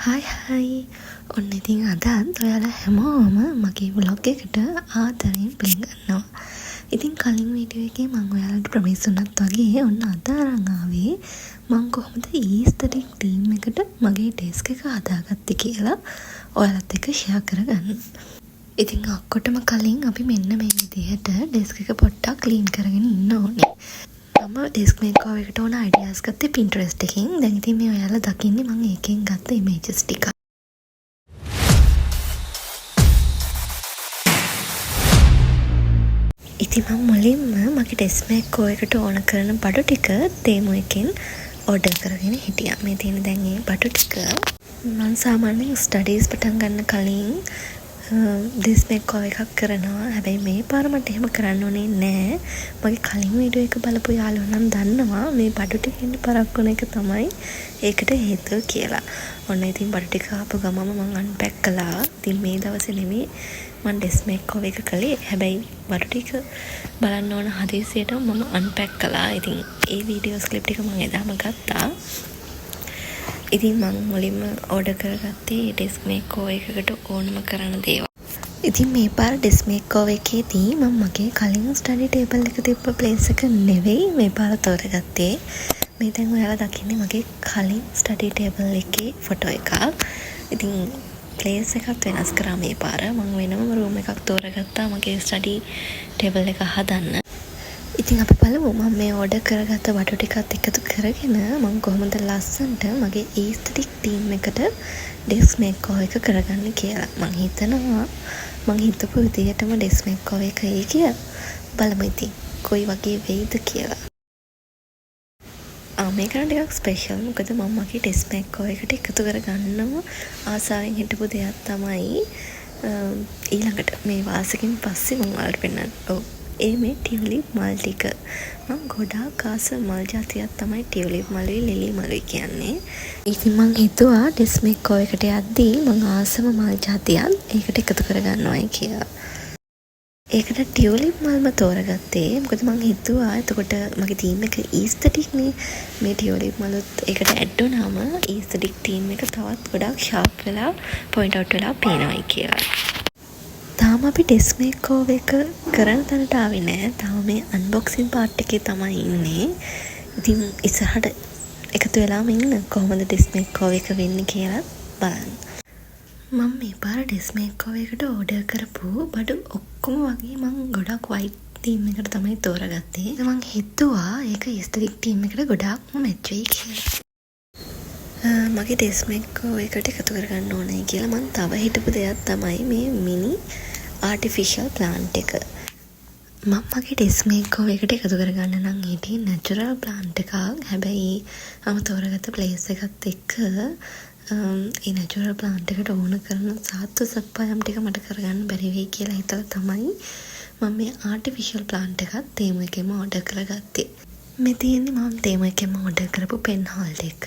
හයි ඔන්න ඉතින් අදත් ඔයාලා හැමෝම මගේ ව්ලොග් එකට ආදරයෙන් පිළිගන්නවා. ඉතින් කලින් වීඩියෝ එකේ මම ඔයාලට ප්‍රොමිස් වුණත් වගේ ඔන්න අද අරන් ආවේ මම කොහොමද ඊස්තටික් ටීම් එකට මගේ ඩෙස්ක් එක හදාගත්තේ කියලා ඔයාලත් එක්ක ෂෙයා කරගන්න. ඉතින් ඔක්කොටම කලින් අපි මෙන්න මේ විදිහට ඩෙස්ක් එක පොඩ්ඩක් ක්ලීන් කරගෙන ඉන්න ඕනේ. මම ඩෙස්ක් මේකෝවර් එකට ඕන අයිඩියාස් ගත්තේ Pinterest එකෙන්. දැන් ඉතින් මේ ඔයාලා දකින්නේ මම ඒකෙන් ගත්ත ඉමේජස් ටික. ඉතින් මම මුලින්ම මගේ ඩෙස්ක් මේකෝවර් එකට ඕන කරන බඩු ටික තේමු එකෙන් ඕඩර් කරගෙන හිටියා. මේ තියෙන දැන් මේ බඩු ටික මම සාමාන්‍යයෙන් ස්ටඩීස් පටන් ගන්න කලින් ඩෙස්ක් මේකෝවර් එකක් කරනවා. හැබැයි මේ පාර මට එහෙම කරන්න ඕනේ නෑ. මගේ කලින් වීඩියෝ එක බලපු යාළුවෝ නම් දන්නවා මේ බඩු ටිකෙන් පරක්ක වුණ එක තමයි ඒකට හේතුව කියලා. ඔන්න ඉතින් බඩු ටික ආපු ගමම මම අන්පැක් කළා. ඉතින් මේ දවසේ නෙමෙයි මම ඩෙස්ක් මේකෝවර් එක කළේ. හැබැයි බඩු ටික බලන්න ඕන හදිසියට මම අන්පැක් කළා. ඉතින් ඒ වීඩියෝස් ක්ලිප් ටික මම එදාම ගත්තා. ඉතින් මම මුලින්ම ඕඩර් කරගත්තේ ඩෙස්ක් මේකෝවර් එකකට ඕනම කරන දේවල්. ඉතින් මේ පාර ඩෙස්ක් මේකෝවර් එකේදී මම මගේ කලින් ස්ටඩි ටේබල් එක තිබ්බ ප්ලේස් එක නෙවෙයි මේ පාර තෝරගත්තේ. මේ දැන් ඔයාලා දකින්නේ මගේ කලින් ස්ටඩි ටේබල් එකේ ෆොටෝ එකක්. ඉතින් ප්ලේස් එකත් වෙනස් කරා මේ පාර. මම වෙනම රූම් එකක් තෝරගත්තා මගේ ස්ටඩි ටේබල් එක හදන්න. ඉතින් අපි බලමු මම මේ ඕඩර් කරගත්ත බඩු ටිකත් එකතු කරගෙන මම කොහොමද ලස්සනට මගේ ඊස්තටික් ටීම් එකට ඩෙස්ක් මේකෝවර් එක කරගන්න කියලා. මම හිතනවා මම හිතපු විදිහටම ඩෙස්ක් මේකෝවර් එක එයි කියලා. බලමු ඉතින් කොයි වගේ වෙයිද කියලා. මේක නම් ටිකක් ස්පෙෂල්. මොකද මම මගේ ඩෙස්ක් මේකෝවර් එකට එකතු කරගන්නම ආසාවෙන් හිටපු දෙයක් තමයි ඊළඟට මේ වාසකින් පස්සේ මම ඔයාලට පෙන්නන්න. ඒ මේ ටියුලිප් මල් ටික. මම ගොඩාක් ආස මල් జాතියක් තමයි ටියුලිප් මලුයි ලිලි මලුයි කියන්නේ. ඉතින් මම හිතුවා ඩෙස්ක් මේකෝවර් එකට යද්දී මම ආසම මල් జాතියක් ඒකට එකතු කරගන්නවයි කියලා. ඒකට ටියුලිප් මල්ම තෝරගත්තේ. මොකද මම හිතුවා එතකොට මගේ ටීම් එක ඊස්තටික් නේ. මේ ටියුලිප් මලුත් ඒකට ඇඩ් වුණාම ඊස්තටික් ටීම් එක තවත් ගොඩාක් ෂාප් වෙලා පොයින්ට් අවුට් වෙලා පේනවයි කියලා. තාම අපි ඩෙස්ක් මේකෝවර් එක කරන තැනට ආවේ නෑ. තාම මේ අන්බොක්සින් පාර්ට් එකේ තමයි ඉන්නේ. ඉතින් ඉස්සරහට එකතු වෙලාම ඉන්න කොහොමද ඩෙස්ක් මේකෝවර් එක වෙන්නේ කියලා බලන්න. මම මේ පාර ඩෙස්ක් මේකෝවර් එකට ඕඩර් කරපු බඩු ඔක්කොම වගේ මම ගොඩක් වයිට් තීම් එකට තමයි තෝරගත්තේ. මම හිතුවා ඒක ඊස්තටික් ටීම් එකට ගොඩාක්ම මැච් වෙයි කියලා. මගේ ඩෙස්ක් මේකෝවර් එකට එකතු කරගන්න ඕනේ කියලා මම තව හිතපු දෙයක් තමයි මේ මිනි ආටිෆිෂල් ප්ලාන්ට් එක. මම මගේ ඩෙස්ක් මේකෝවර් එකට එකතු කරගන්න නම් හිටියේ නැචරල් ප්ලාන්ට් එකක්. හැබැයි මම තෝරගත්ත ප්ලේස් එකත් එක්ක ඒ නැචරල් ප්ලාන්ට් එකට ඕන කරන සාත්තු සප්පායම් ටික මට කරගන්න බැරි වෙයි කියලා හිතලා තමයි මම මේ ආටිෆිෂල් ප්ලාන්ට් එකත් තේමු එකෙම ඕඩර් කරගත්තේ. මේ තියෙන්නේ මම තේමු එකෙම ඕඩර් කරපු පෙන් හෝල්ඩර් එක.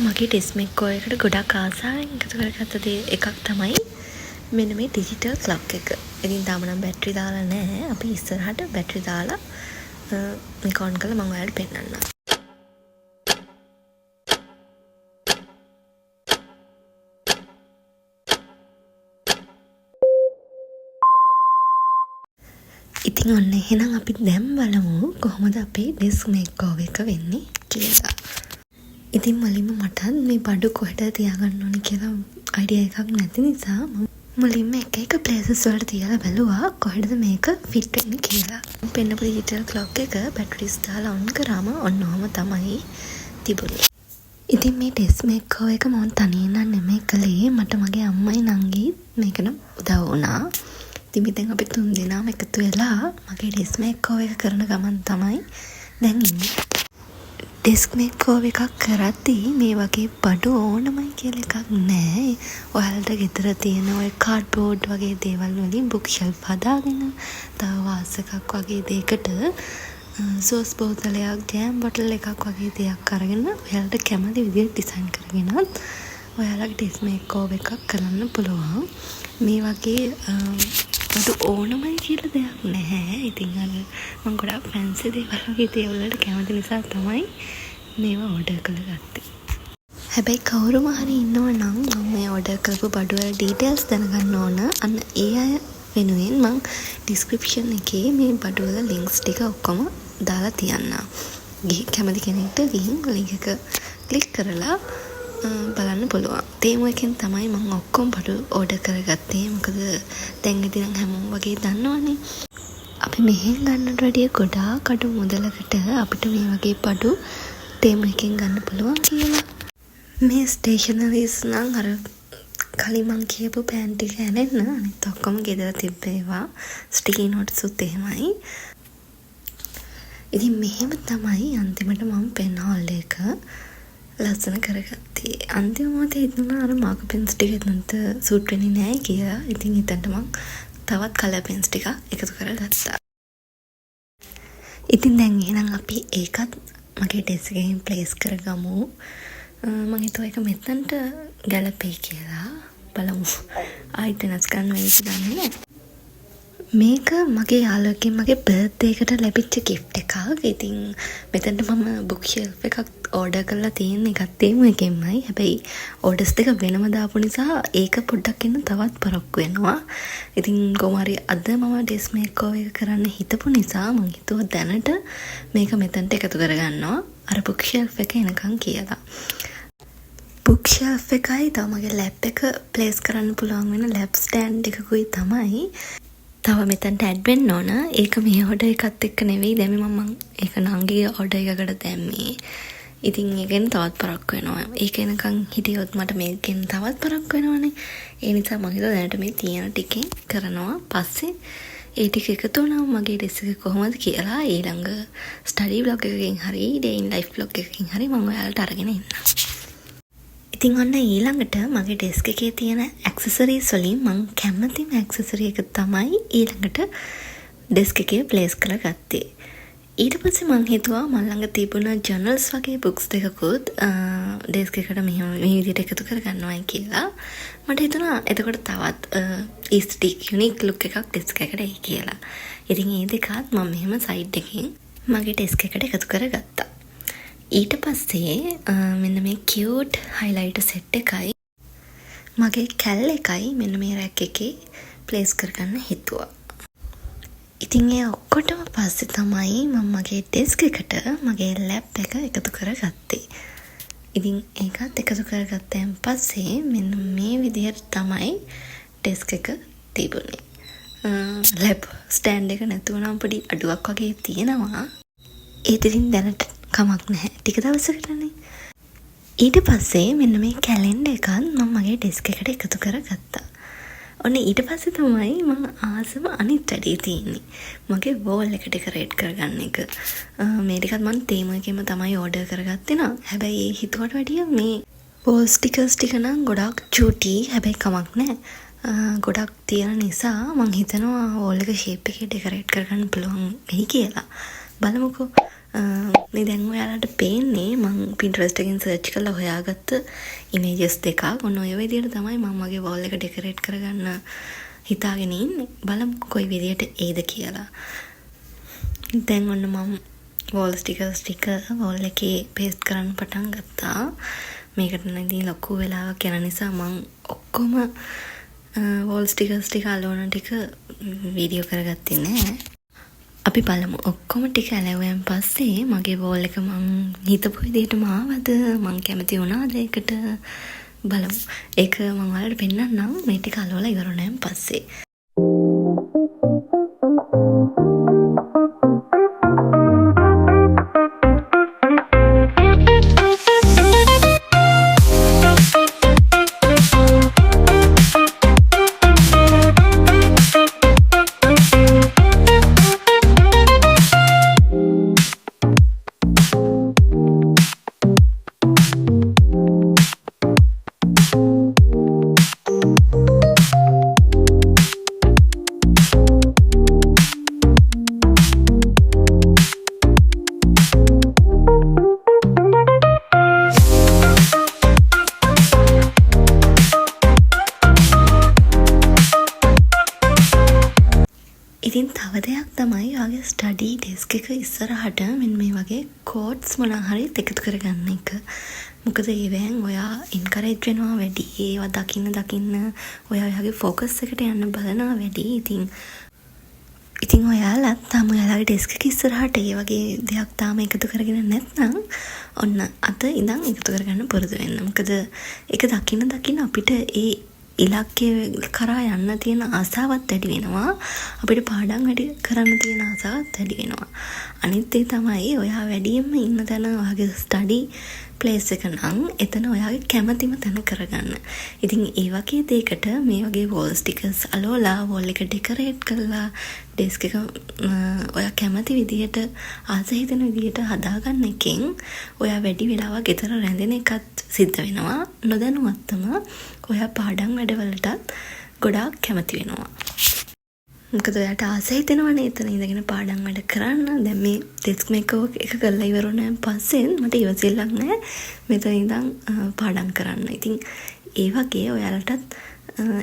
මගේ ඩෙස්ක් මේකෝවර් එකට ගොඩක් ආසාවෙන් එකතු කරගත්ත දේ එකක් තමයි මෙන්න මේ ඩිජිටල් ක්ලොක් එක. ඉතින් තාම නම් බැටරි දාලා නැහැ. අපි ඉස්සරහට බැටරි දාලා මේක ඔන් කරලා මම ඔයාලට පෙන්නන්නම්. ඉතින් ඔන්න එහෙනම් අපි දැන් බලමු කොහොමද අපේ ඩෙස්ක් මේකෝවර් එක වෙන්නේ කියලා. ඉතින් මුලින්ම මටත් මේ බඩු කොහෙද තියාගන්න ඕනේ කියලා අයිඩියා එකක් නැති නිසා මම මුලින්ම එක ප්ලේසස් වලට තියලා බැලුවා කොහෙද මේක ෆිට වෙන්නේ කියලා. පෙන්නපු ඩිජිටල් ක්ලොක් එක බැටරිස් දාලා ඔන් කරාම ඔන්න ඔහම තමයි තිබුණේ. ඉතින් මේ ඩෙස්ක් මේකෝවර් එක මම තනියෙන් නම් නෙමෙයි කළේ. මට මගේ අම්මයි නංගි මේකට උදව් වුණා. ඉතින් දැන් අපි 3 දෙනාම එකතු වෙලා මගේ ඩෙස්ක් මේකෝවර් එක කරන ගමන් තමයි දැන් ඉන්නේ. ඩෙස්ක් මේකෝවර් එකක් කරද්දී මේ වගේ බඩු ඕනමයි කියලා එකක් නෑ. ඔයාලට ගෙදර තියෙන ඔය කාඩ්බෝඩ් වගේ දේවල් වලින් බුක් ෂෙල්ෆ් හදාගෙන තව වාස් එකක් වගේ දෙයකට සෝස් බෝතලයක් ජෑම් බොටල් එකක් වගේ දෙයක් අරගෙන ඔයාලට කැමති විදිහට ඩිසයින් කරගෙනත් ඔයාලගේ ඩ්‍රෙස් මේකෝවර් එකක් කරන්න පුළුවන්. මේ වගේ බඩු ඕනමයි කියලා දෙයක් නැහැ. ඉතින් අර මම ගොඩාක් ෆැන්සි දේවල් වගේ දේවල් වලට කැමති නිසා තමයි මේවා ඕඩර් කරගත්තේ. හැබැයි කවුරුම හරි ඉන්නවා නම් මම මේ ඕඩර් කරපු බඩු වල ඩීටේල්ස් දැනගන්න ඕන. අන්න ඒ අය වෙනුවෙන් මම ඩිස්ක්‍රිප්ෂන් එකේ මේ බඩු වල ලින්ක්ස් ටික ඔක්කොම දාලා තියන්නම්. කැමති කෙනෙක්ට ගිහින් ලින්ක් එක ක්ලික් කරලා බලන්න පුළුවන්. තේමු එකෙන් තමයි මම ඔක්කොම බඩු ඕඩර් කරගත්තේ. මොකද දැන් ඉතින් හැමෝම වගේ දන්නවනේ. අපි මෙහෙන් ගන්නට වැඩිය ගොඩාක් අඩු මුදලකට අපිට මේ වගේ බඩු තේමු එකෙන් ගන්න පුළුවන් කියලා. මේ ස්ටේෂනරිස් නම් අර කලින් මං කියපු පෑන් ටික ඇනෙන්න අනිත් ඔක්කොම ගෙදර තිබ්බේවා. ස්ටිකි නෝට්ස් උත් එහෙමයි. ඉතින් මෙහෙම තමයි අන්තිමට මම පෙන් හෝල් එක ලස්සන කරගත්තේ. අන්තිම මොහොතේ හිතුණා අර මාකර් පෙන්ස් ටික එතනට සූට් වෙන්නේ නැහැ කියලා. ඉතින් හිතන්න මං තවත් කලර් පෙන්ස් ටික එකතු කරගත්තා. ඉතින් දැන් එහෙනම් අපි ඒකත් මගේ ඩෙස්ක් එකකින් ප්ලේස් කරගමු. මම හිතුවා ඒක මෙතනට ගැලපෙයි කියලා. බලමු. ආයෙත් වෙනස් කරන්න වෙයිද දන්නේ නැහැ. මේක මගේ යාළුවෙක්ගෙන් මගේ බර්ත්ඩේ එකට ලැබිච්ච gift එකක්. ඉතින් මෙතනට මම බුක් ෂෙල්ෆ් එකක් ඕඩර් කරලා තියෙන්නේ එකත් තේමු එකෙන්මයි. හැබැයි ඕඩර්ස් දෙක වෙනම දාපු නිසා ඒක පොඩ්ඩක් එන්න තවත් පරක්කු වෙනවා. ඉතින් කොහොම හරි අද මම ඩ්‍රෙස් මේකෝවර් එක කරන්න හිතපු නිසා මම හිතුවා දැනට මේක මෙතනට එකතු කරගන්නවා. අර බුක් ෂෙල්ෆ් එක එනකන් කියලා. බුක් ෂෙල්ෆ් එකයි තව මගේ ලැප් එක ප්ලේස් කරන්න පුළුවන් වෙන ලැප් ස්ටෑන්ඩ් එකකුයි තමයි තව මෙතනට ඇඩ් වෙන්න ඕන. ඒක මේ ඕඩර් එකත් එක්ක නෙවෙයි. දැන් මම ඒක නංගිගේ ඕඩර් එකකට දැම්මේ. ඉතින් ඒකෙන් තවත් පරක්කු වෙනවා. ඒක එනකන් හිටියොත් මට මේකෙන් තවත් පරක්කු වෙනවනේ. ඒ නිසා මම හිතුවා දැනට මේ තියෙන ටිකෙන් කරනවා. පස්සේ ඒ ටික එකතු වුණාම මගේ ඩ්‍රෙස් එක කොහොමද කියලා ඊළඟ ස්ටඩි බ්ලොග් එකකින් හරි ඩේ ඉන් ලයිෆ් බ්ලොග් එකකින් හරි මම ඔයාලට අරගෙන එන්නම්. ඉතින් ඔන්න ඊළඟට මගේ ඩෙස්ක් එකේ තියෙන ඇක්සසරීස් වලින් මම කැමතිම ඇක්සසරි එක තමයි ඊළඟට ඩෙස්ක් එකේ ප්ලේස් කරගත්තේ. ඊට පස්සේ මම හිතුවා මම ළඟ තිබුණ ජර්නල්ස් වගේ බුක්ස් දෙකකුත් ඩෙස්ක් එකට මේ විදිහට එකතු කරගන්නවායි කියලා. මට හිතුණා එතකොට තවත් ඊස්ටික් යුනික් ලුක් එකක් ඩෙස්ක් එකට එයි කියලා. ඉතින් මේ දෙකත් මම මෙහෙම සයිඩ් එකකින් මගේ ඩෙස්ක් එකට එකතු කරගත්තා. ඊට පස්සේ මෙන්න මේ කියුට් හයිලයිටර් සෙට් එකයි මගේ කැල් එකයි මෙන්න මේ රැක් එකේ ප්ලේස් කරගන්න හිතුවා. ඉතින් ඒ ඔක්කොටම පස්සේ තමයි මම මගේ ඩෙස්ක් එකට මගේ ලැප් එක එකතු කරගත්තේ. ඉතින් ඒකත් එකතු කරගත්තෙන් පස්සේ මෙන්න මේ විදිහට තමයි ඩෙස්ක් එක තිබුණේ. ලැප් ස්ටෑන්ඩ් එක නැතුවනම් පොඩි අඩුවක් වගේ තියෙනවා. ඒත් ඉතින් දැනට කමක් නැහැ. ටික දවසකටනේ. ඊට පස්සේ මෙන්න මේ කැලෙන්ඩර් එකත් මම මගේ ඩෙස්ක් එකට එකතු කරගත්තා. ඔන්න ඊට පස්සේ තමයි මම ආසම අනිත් වැඩේ තියෙන්නේ. මගේ වෝල් එක ඩෙකරේට් කරගන්න එක. මේ ටිකත් මම තේම එකෙම තමයි ඕඩර් කරගත්තේ නා. හැබැයි ඒ හිතුවට වැඩිය මේ වෝල් ස්ටිකර්ස් ටික නම් ගොඩක් චූටි. හැබැයි කමක් නැහැ. ගොඩක් තියෙන නිසා මම හිතනවා වෝල් එක ෂේප් එකේ ඩෙකරේට් කරගන්න පුළුවන් වෙයි කියලා. බලමුකෝ. මේ දැන් ඔයාලට පේන්නේ මම Pinterest එකෙන් සර්ච් කරලා හොයාගත්ත ඉමේජස් දෙකක්. ඔන්න ඔය විදිහට තමයි මම මගේ වෝල් එක ඩෙකරේට් කරගන්න හිතාගෙන ඉන්නේ. බලමු කොයි විදිහට එයිද කියලා. දැන් ඔන්න මම වෝල් ස්ටිකර්ස් ටික වෝල් එකේ පේස්ට් කරන්න පටන් ගත්තා. මේකට නැදී ලොකු වෙලාවක් යන නිසා මම ඔක්කොම වෝල් ස්ටිකර්ස් ටික අලවන ටික වීඩියෝ කරගත්තේ නෑ. අපි බලමු ඔක්කොම ටික ඇලවුවෙන් පස්සේ මගේ වෝල් එක මං හිතපු විදිහටම ආවද මං කැමති වුණාද ඒකට බලමු. ඒක මම ඔයාලට පෙන්නන්නම් මේ ටික අලවලා ඉවර වුණාන් පස්සේ. දෙයක් තමයි ඔයාගේ ස්ටඩි ඩෙස්ක් එක ඉස්සරහට මෙන්න මේ වගේ කෝට්ස් මොනවා හරි එකතු කරගන්න එක. මොකද ඒවෙන් ඔයා එන්කරේජ් වෙනවා වැඩි. ඒවා දකින්න ඔයා ඔයාගේ ෆෝකස් එකට යන්න බලනවා වැඩි. ඉතින් ඔයාලත් තාම ඔයාලගේ ඩෙස්ක් එක ඉස්සරහට ඒ වගේ දෙයක් තාම එකතු කරගෙන නැත්නම් ඔන්න අද ඉඳන් එකතු කරගන්න පුරුදු වෙන්න. මොකද ඒක දකින්න අපිට ඒ ඉලක්කය කරා යන්න තියෙන ආසාවත් වැඩි වෙනවා. අපිට පාඩම් වැඩි කරන්න තියෙන ආසාවත් වැඩි වෙනවා. අනිත් ඒ තමයි ඔයා වැඩියෙන්ම ඉන්න තැන ඔයාගේ ස්ටඩි ප්ලේස් එක නම් එතන ඔයාගේ කැමතිම තැන කරගන්න. ඉතින් ඒ වගේ දෙයකට මේ වගේ වෝල් ස්ටිකර්ස් අලෝලා වෝල් එක ඩෙකරේට් කරලා ඩෙස්ක් එක ඔයා කැමති විදිහට ආස හිතෙන විදිහට හදාගන්න එකෙන් ඔයා වැඩි වෙලාවක් ගෙදර රැඳෙන එකත් සිද්ධ වෙනවා. නොදැනුවත්වම ඔයා පාඩම් වැඩවලටත් ගොඩාක් කැමති වෙනවා. මොකද ඔයාට ආස හිතෙනවනේ එතන ඉඳගෙන පාඩම් වැඩ කරන්න. දැන් මේ ඩෙස්ක් මේකෝවර් එක කරලා ඉවර වුණාන් පස්සේ මට ඉවසෙල්ලක් නැහැ මෙතන ඉඳන් පාඩම් කරන්න. ඉතින් ඒ වගේ ඔයාලටත්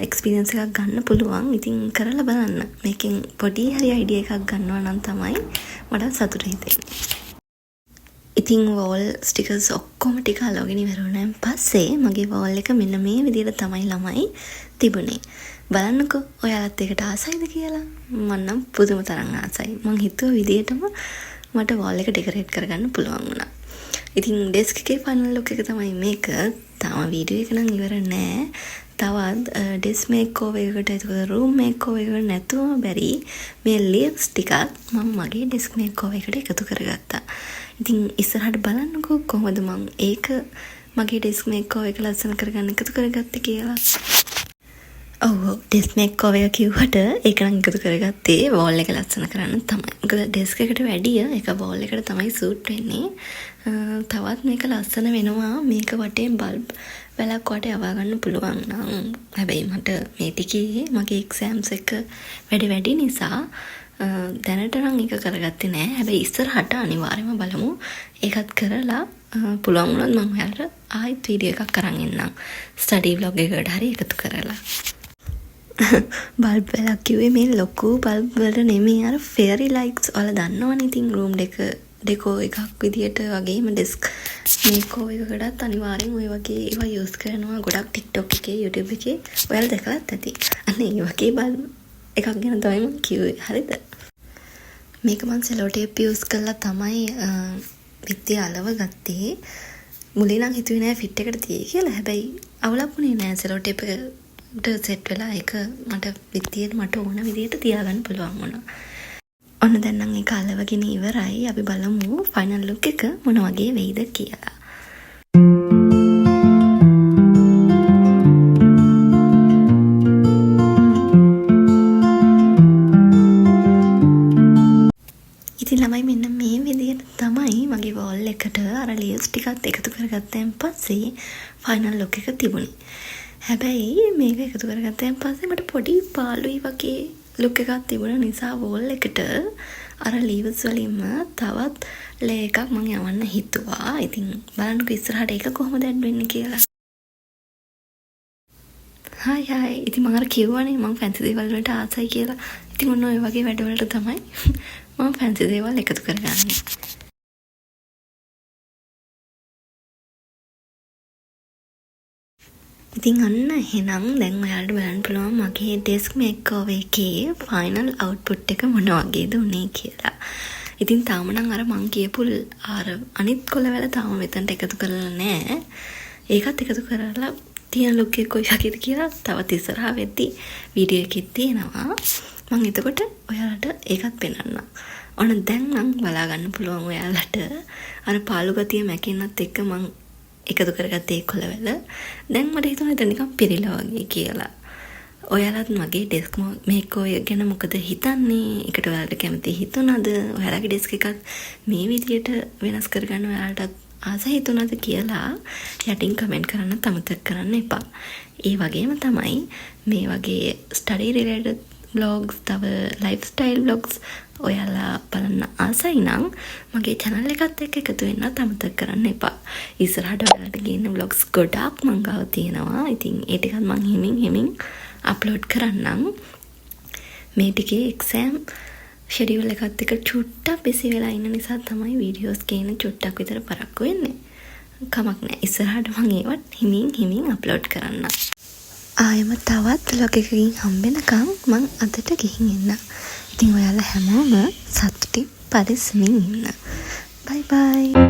එක්ස්පීරියන්ස් එකක් ගන්න පුළුවන්. ඉතින් කරලා බලන්න. මේකෙන් පොඩි හරි අයිඩියා එකක් ගන්නවා නම් තමයි මට සතුට හිතෙන්නේ. ඉතින් වෝල් ස්ටිකර්ස් ඔක්කොම ටික අලවගෙන ඉවර වුණාන් පස්සේ මගේ වෝල් එක මෙන්න මේ විදිහට තමයි ළමයි තිබුණේ. බලන්නකෝ ඔයාලත් ඒකට ආසයිද කියලා. මම නම් පුදුම තරම් ආසයි. මං හිතුව විදිහටම මට වෝල් එක ඩෙකරේට් කරගන්න පුළුවන් වුණා. ඉතින් ඩෙස්ක් එකේ ෆයිනල් ලුක් එක තමයි මේක. තාම වීඩියෝ එක නම් ඉවර නෑ. තවත් ඩෙස්ක් මේකෝවර් එකකට ඒක රූම් මේකෝවර් එකකට නැතුව බැරි මේ ලීව්ස් ටිකක් මම මගේ ඩෙස්ක් මේකෝවර් එකට එකතු කරගත්තා. ඉතින් ඉස්සරහට බලන්නකෝ කොහොමද මම ඒක මගේ ඩෙස්ක් මේකෝවර් එක ලස්සන කරගන්න එකතු කරගත්තේ කියලා. ඔව් ඩෙස්ක් මේකෝවර් එක කිව්වට ඒක නම් එකතු කරගත්තේ වෝල් එක ලස්සන කරන්න තමයි. මොකද ඩෙස්ක් එකට වැඩිය ඒක වෝල් එකට තමයි සූට් වෙන්නේ. තවත් මේක ලස්සන වෙනවා. මේක වටේ බල්බ් වැලක් වටේ යවා ගන්න පුළුවන් නම්. හැබැයි මට මේ ටිකේ මගේ එක්සෑම්ස් එක වැඩි නිසා දැනට නම් ඒක කරගත්තේ නෑ. හැබැයි ඉස්සරහට අනිවාර්යයෙන්ම බලමු. ඒකත් කරලා පුළුවන් වුණොත් මම ඔයාලට ආයෙත් වීඩියෝ එකක් අරන් එන්නම්. ස්ටඩි ව්ලොග් එකකට හරි එකතු කරලා. බල්බ් වලක් කිව්වේ මේ ලොකු බල්බ් වල නෙමෙයි අර ෆෙයරි ලයිට්ස් වල දන්නවනේ. ඉතින් රූම් ඩෙකෝ එකක් විදියට වගේම ඩෙස්ක් මේකෝවර් එකකටත් අනිවාර්යෙන් ওই වගේ ඒවා යූස් කරනවා. ගොඩක් TikTok එකේ YouTube එකේ ඔයාලා දැකලත් ඇති. අන්න ඒ වගේ බල්බ් එකක් ගැන තමයි මම කිව්වේ. හරිද? මේක මම සෙලෝ ටේප් යූස් කරලා තමයි විත්තිය අලව ගත්තේ. මුලින් නම් හිතුවේ නෑ ෆිට් එකට තියෙයි කියලා. හැබැයි අවුලක් වුණේ නෑ. සෙලෝ ටේප් එකට සෙට් වෙලා ඒක මට විත්තියට මට ඕන විදිහට තියාගන්න පුළුවන් වුණා. ඔන්න දැන් නම් ඒක අලවගෙන ඉවරයි. අපි බලමු ෆයිනල් ලුක් එක මොන වගේ වෙයිද කියලා. ඉතින් ළමයි මෙන්න මේ විදිහට තමයි මගේ වෝල් එකට අර ලීව්ස් ටිකත් එකතු කරගත්තෙන් පස්සේ ෆයිනල් ලුක් එක තිබුණේ. හැබැයි මේක එකතු කරගත්තෙන් පස්සේ මට පොඩි පාළුයි වගේ ලුක් එකක් තිබුණ නිසා වෝල් එකට අර ලීව්ස් වලින්ම තවත් ලේ එකක් මම යවන්න හිතුවා. ඉතින් බලන්නකෝ ඉස්සරහට ඒක කොහොමද ඇඩ් වෙන්නේ කියලා. හායි ඉතින් මම අර කිව්වනේ මම ෆැන්සි දේවල් වලට ආසයි කියලා. ඉතින් ඔන්න ඔය වගේ වැඩවලට තමයි මම ෆැන්සි දේවල් එකතු කරගන්නේ. ඉතින් අන්න එහෙනම් දැන් ඔයාලට බලන්න පුළුවන් මගේ ඩෙස්ක් මේකෝවර් එකේ ෆයිනල් අවුට්පුට් එක මොන වගේද උනේ කියලා. ඉතින් තාම නම් අර මං කියපු අර අනිත් කොළවැල තාම මෙතනට එකතු කරලා නැහැ. ඒකත් එකතු කරලා තියෙන ලුක් එක කොයි වගේද කියලා තවත් ඉස්සරහා වෙද්දි වීඩියෝ එකෙත් තියෙනවා. මම එතකොට ඔයාලට ඒකත් පෙන්නන්නම්. ඔන්න දැන් නම් බලා ගන්න පුළුවන් ඔයාලට අර පාළු ගතිය මැකෙන්නත් එක්ක මං එකතු කරගත්තේ කොළවල. දැන් මට හිතුණා ඒක නිකන් පිරිලා වගේ කියලා. ඔයාලත් මගේ ඩෙස්ක් මේකෝවර් ගැන මොකද හිතන්නේ? ඒකට ඔයාලට කැමති හිතුණාද? ඔයාලගේ ඩෙස්ක් එකත් මේ විදියට වෙනස් කරගන්න ඔයාලට ආස හිතුණාද කියලා යටින් කමෙන්ට් කරන්න අමතක කරන්න එපා. ඒ වගේම තමයි මේ වගේ ස්ටඩි රිලේටඩ් vlogs, තව ලයිෆ්ස්ටයිල් vlogs ඔයාලා බලන්න ආසයි නම් මගේ channel එකත් එක්ක එකතු වෙන්න අමතක කරන්න එපා. ඉස්සරහට ඔයාලට ගේන vlogs ගොඩාක් මං ගාව තියෙනවා. ඉතින් ඒ ටිකත් මං හිමින් අප්ලෝඩ් කරන්නම්. මේ ටිකේ එක්සෑම් ෂෙඩියුල් එකත් එක්ක චුට්ටක් බිසි වෙලා ඉන්න නිසා තමයි වීඩියෝස් ගේන චුට්ටක් විතර පරක්කු වෙන්නේ. කමක් නෑ. ඉස්සරහට මම ඒවත් හිමින් අප්ලෝඩ් කරන්නම්. ආයෙම තවත් vlog එකකින් හම්බෙනකම් මං අදට ගිහින් එන්න. ඉතින් ඔයාලා හැමෝම සතුටින් පරිස්සමින් ඉන්න. බයි බයි.